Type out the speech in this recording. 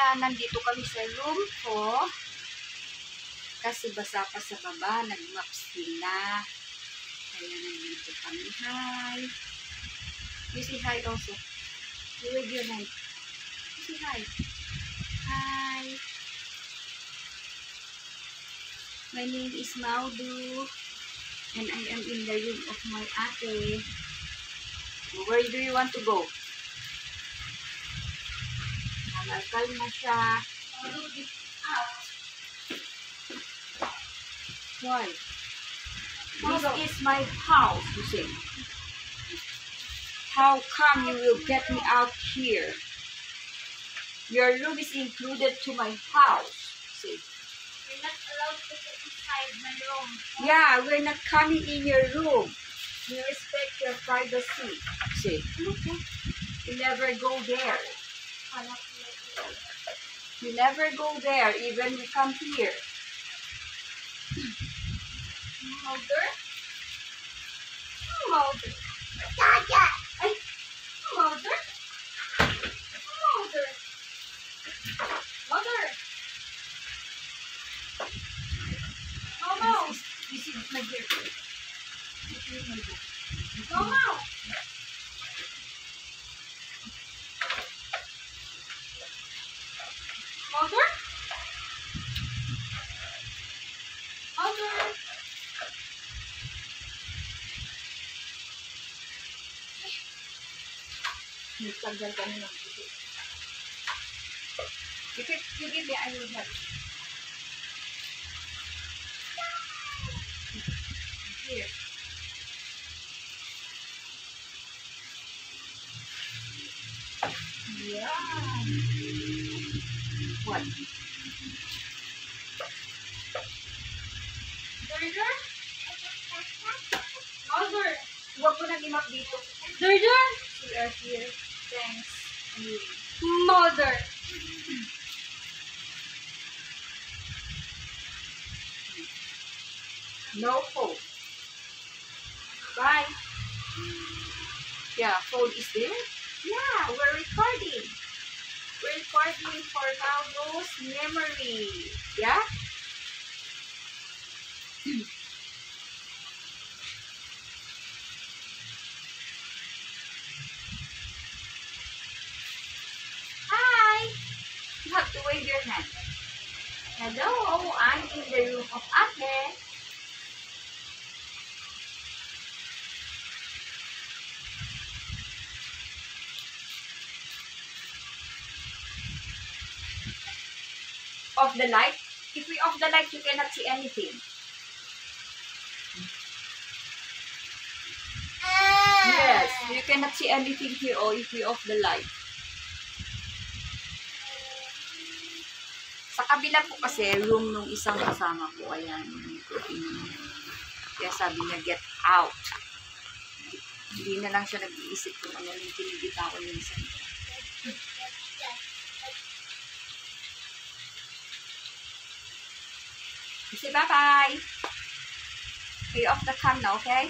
Ayan, nandito kami sa room ko. Kasi basa pa sa baba, nag-map sila. Kaya nandito kami. Hi! You say hi also. You wave your hand. You say hi. Hi! My name is Maudu. And I am in the room of my ate. Where do you want to go? Nalalkal na siya. Why? This is my house, you say. How come you will get me out here? Your room is included to my house. See? You're not allowed to go inside my room. Yeah, we're not coming in your room. We respect your privacy. See? You never go there. You never go there, even we come here. Mother? Mother? Ay! Mother? Mother? Mother? Mama! This is my dear. Mama! Mother? Mother? Nagtanggal kami ng puso. You give me, I will help. Here. Yeah. What? Burger? Mother? Huwag mo nang imap dito. Burger? We are here. Thanks. Mother? No phone. Bye. Yeah, phone is there? Yeah, we're recording. We're recording for Maudu's memory. Yeah? Hi! You have to wave your hand. Hello, I'm in the room of Ate. Off the light. If we off the light, you cannot see anything. Yes, you cannot see anything here or if we off the light. Sa kabila po kasi, room nung isang kasama ko. Ayan. Kaya sabi niya, get out. Hindi na lang siya nag-iisip kung ano yung kinigita ko yung isa. Say bye-bye. Okay, off the cam now, okay?